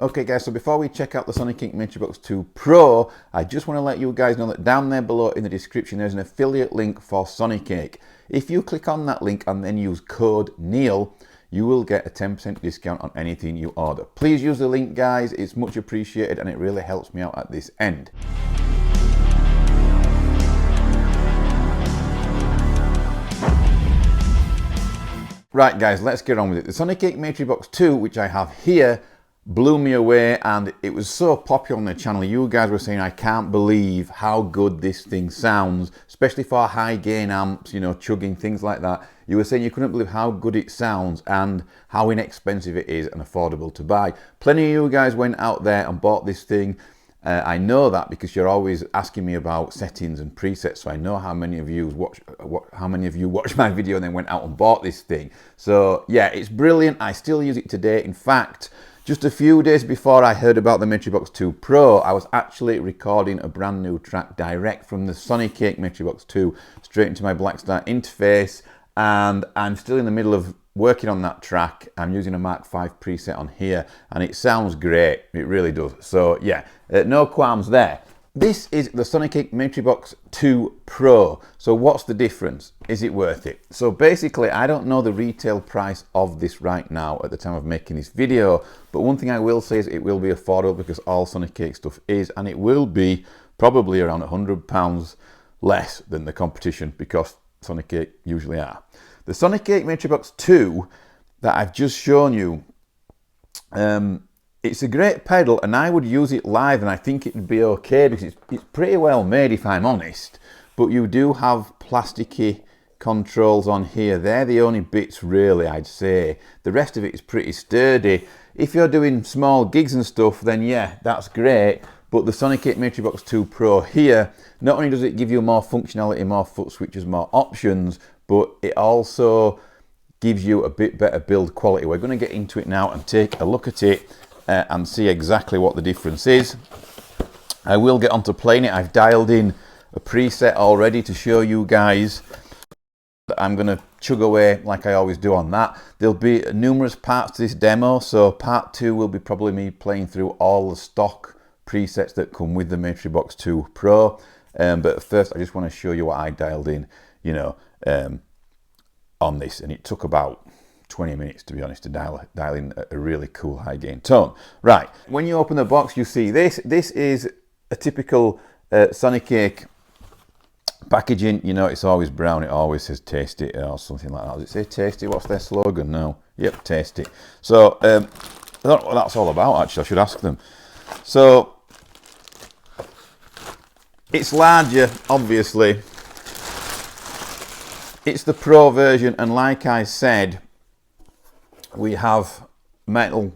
Okay guys, so before we check out the Sonicake Matribox 2 Pro, I just want to let you guys know that down there below in the description there's an affiliate link for Sonicake. If you click on that link and then use code Neil, you will get a 10% discount on anything you order. Please use the link guys, it's much appreciated and it really helps me out at this end. Right guys, let's get on with it. The Sonicake Matribox 2, which I have here, blew me away and it was so popular on the channel. You guys were saying, I can't believe how good this thing sounds, especially for high gain amps, you know, chugging, things like that. You were saying you couldn't believe how good it sounds and how inexpensive it is and affordable to buy. Plenty of you guys went out there and bought this thing. I know that because you're always asking me about settings and presets, so I know how many of you watched my video and then went out and bought this thing. So yeah, it's brilliant. I still use it today. In fact, just a few days before I heard about the Matribox 2 Pro, I was actually recording a brand new track direct from the Sonicake Matribox 2 straight into my Blackstar interface, and I'm still in the middle of working on that track. I'm using a Mark V preset on here and it sounds great, it really does. So yeah, no qualms there. This is the Sonicake Matribox 2 Pro. So what's the difference? Is it worth it? So basically, I don't know the retail price of this right now at the time of making this video, but one thing I will say is it will be affordable because all Sonicake stuff is, and it will be probably around £100 less than the competition because Sonicake usually are. The Sonicake Matribox 2 that I've just shown you, it's a great pedal and I would use it live and I think it would be okay because it's pretty well made if I'm honest, but you do have plasticky controls on here. They're the only bits really, I'd say. The rest of it is pretty sturdy. If you're doing small gigs and stuff, then yeah, that's great. But the Sonicake Matribox 2 Pro here, not only does it give you more functionality, more foot switches, more options, but it also gives you a bit better build quality. We're going to get into it now and take a look at it and see exactly what the difference is. I will get on to playing it. I've dialed in a preset already to show you guys. I'm going to chug away like I always do on that. There'll be numerous parts to this demo, so part 2 will be probably me playing through all the stock presets that come with the Matribox 2 Pro. But first I just want to show you what I dialed in, you know, on this, and it took about 20 minutes to be honest to dial in a really cool high gain tone. Right, when you open the box you see this. This is a typical Sonicake packaging. You know, it's always brown, it always says taste it or something like that. Does it say taste it? What's their slogan? No. Yep, taste it. So I don't know what that's all about actually, I should ask them. So it's larger, obviously. It's the Pro version, and like I said, we have metal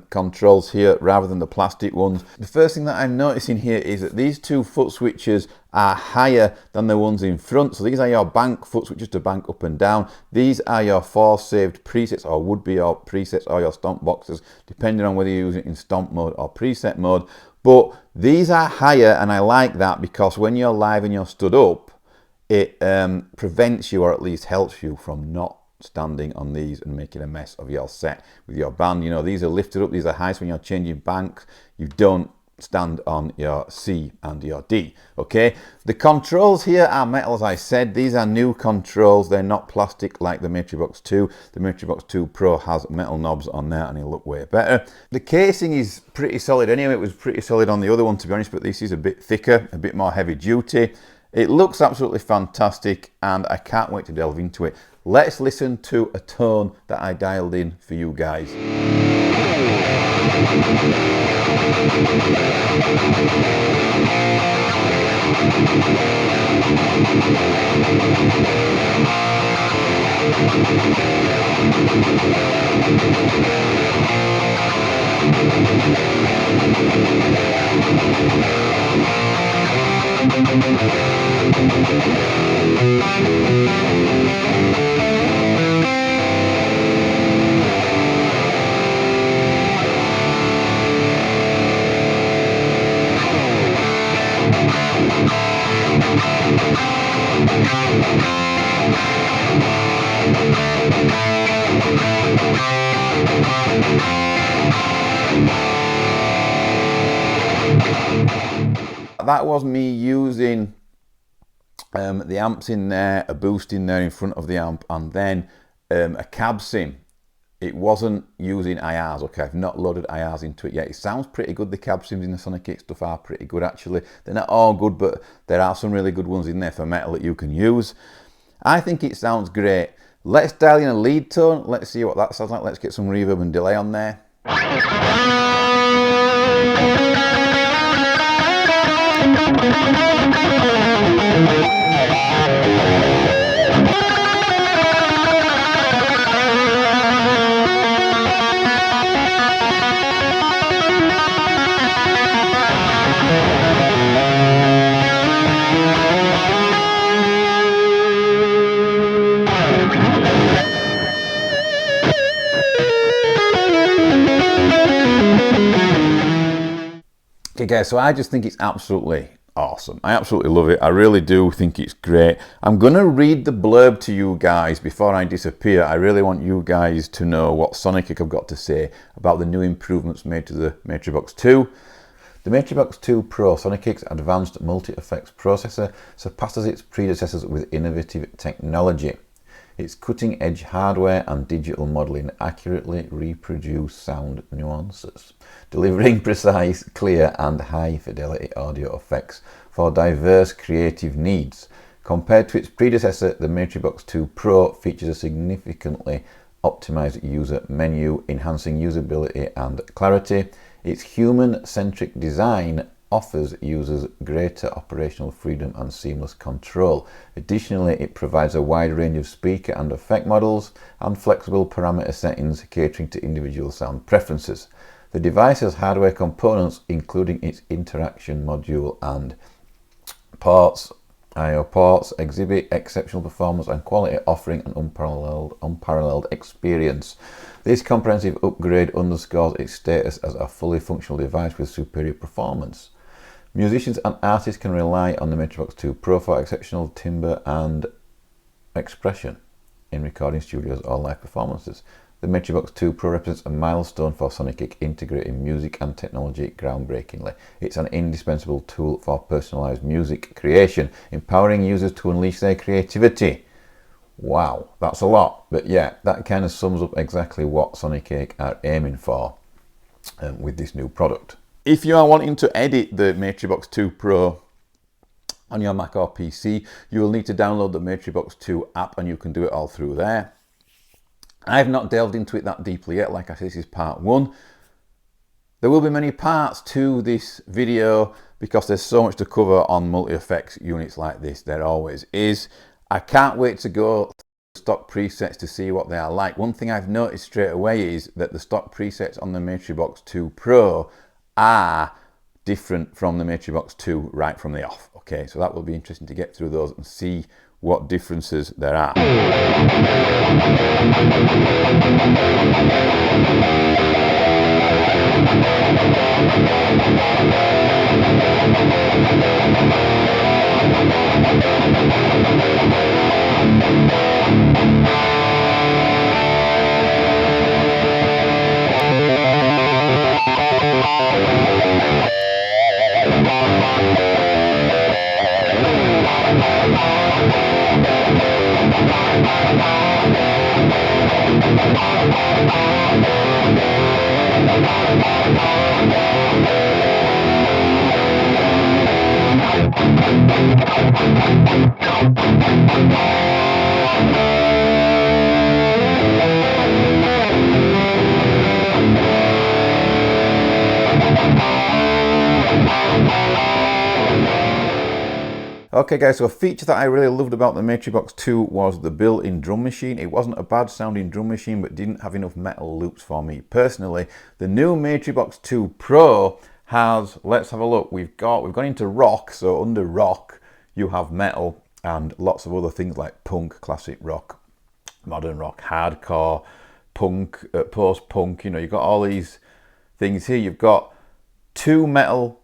controls here rather than the plastic ones. The first thing that I'm noticing here is that these two foot switches are higher than the ones in front. So these are your bank foot switches to bank up and down. These are your 4 saved presets, or would be your presets or your stomp boxes, depending on whether you use it in stomp mode or preset mode. But these are higher, and I like that because when you're live and you're stood up, it prevents you, or at least helps you, from not standing on these and making a mess of your set with your band. You know, these are lifted up, these are high, so when you're changing banks, you don't stand on your C and your D, okay? The controls here are metal, as I said. These are new controls. They're not plastic like the Matribox 2. The Matribox 2 Pro has metal knobs on there and it'll look way better. The casing is pretty solid anyway. It was pretty solid on the other one, to be honest, but this is a bit thicker, a bit more heavy duty. It looks absolutely fantastic and I can't wait to delve into it. Let's listen to a tone that I dialed in for you guys. that was me using the amps in there, a boost in there in front of the amp, and then a cab sim. It wasn't using IRs, okay? I've not loaded IRs into it yet. It sounds pretty good. The cab sims in the Sonicake stuff are pretty good, actually. They're not all good, but there are some really good ones in there for metal that you can use. I think it sounds great. Let's dial in a lead tone. Let's see what that sounds like. Let's get some reverb and delay on there. Okay guys, so I just think it's absolutely awesome. I absolutely love it. I really do think it's great. I'm going to read the blurb to you guys before I disappear. I really want you guys to know what Sonicake have got to say about the new improvements made to the Matribox 2. The Matribox 2 Pro, Sonicake's advanced multi-effects processor, surpasses its predecessors with innovative technology. Its cutting-edge hardware and digital modelling accurately reproduce sound nuances, delivering precise, clear and high-fidelity audio effects for diverse creative needs. Compared to its predecessor, the Matribox 2 Pro features a significantly optimised user menu, enhancing usability and clarity. Its human-centric design offers users greater operational freedom and seamless control. Additionally, it provides a wide range of speaker and effect models and flexible parameter settings catering to individual sound preferences. The device's hardware components, including its interaction module and ports, I/O ports, exhibit exceptional performance and quality, offering an unparalleled experience. This comprehensive upgrade underscores its status as a fully functional device with superior performance. Musicians and artists can rely on the Matribox 2 Pro for exceptional timbre and expression in recording studios or live performances. The Matribox 2 Pro represents a milestone for Sonicake, integrating music and technology groundbreakingly. It's an indispensable tool for personalised music creation, empowering users to unleash their creativity. Wow, that's a lot, but yeah, that kind of sums up exactly what Sonicake are aiming for with this new product. If you are wanting to edit the Matribox 2 Pro on your Mac or PC, you will need to download the Matribox 2 app, and you can do it all through there. I've not delved into it that deeply yet. Like I said, this is part 1. There will be many parts to this video because there's so much to cover on multi-effects units like this. There always is. I can't wait to go to stock presets to see what they are like. One thing I've noticed straight away is that the stock presets on the Matribox 2 Pro are different from the Matribox 2 right from the off. Okay, so that will be interesting to get through those and see what differences there are. Okay guys, so a feature that I really loved about the Matribox 2 was the built-in drum machine. It wasn't a bad sounding drum machine, but didn't have enough metal loops for me personally. The new Matribox 2 Pro has, let's have a look, we've gone into rock, so under rock you have metal and lots of other things like punk, classic rock, modern rock, hardcore, punk, post-punk, you know, you've got all these things here. You've got 2 metal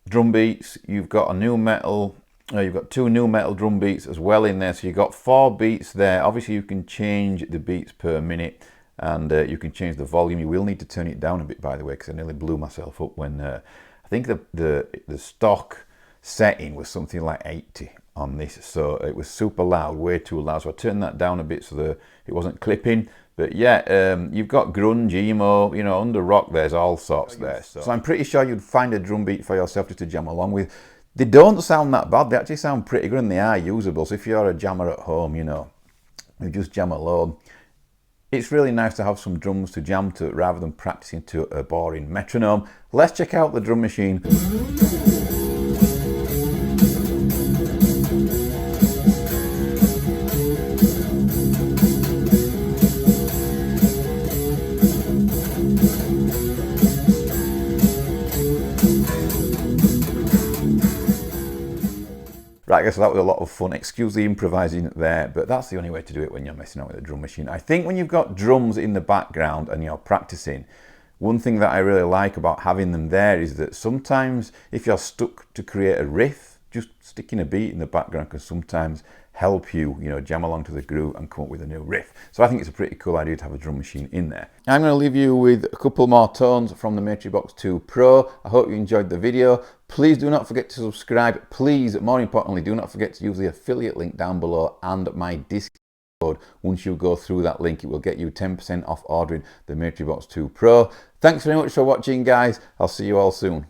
drum beats, you've got a new metal, you've got 2 new metal drum beats as well in there, so you've got 4 beats there. Obviously you can change the beats per minute, and you can change the volume. You will need to turn it down a bit, by the way, because I nearly blew myself up when I think the stock setting was something like 80 on this, so it was super loud, way too loud. So I turned that down a bit so that it wasn't clipping. But yeah, you've got grunge, emo, you know, under rock, there's all sorts there. So I'm pretty sure you'd find a drum beat for yourself just to jam along with. They don't sound that bad, they actually sound pretty good and they are usable. So if you're a jammer at home, you know, you just jam alone. It's really nice to have some drums to jam to rather than practicing to a boring metronome. Let's check out the drum machine. Right, guys, so that was a lot of fun. Excuse the improvising there, but that's the only way to do it when you're messing out with a drum machine. I think when you've got drums in the background and you're practicing, one thing that I really like about having them there is that sometimes if you're stuck to create a riff, just sticking a beat in the background can sometimes help you, you know, jam along to the groove and come up with a new riff. So I think it's a pretty cool idea to have a drum machine in there. I'm going to leave you with a couple more tones from the Matribox 2 Pro. I hope you enjoyed the video. Please do not forget to subscribe. Please, more importantly, do not forget to use the affiliate link down below and my discount code. Once you go through that link, it will get you 10% off ordering the Matribox 2 Pro. Thanks very much for watching, guys. I'll see you all soon.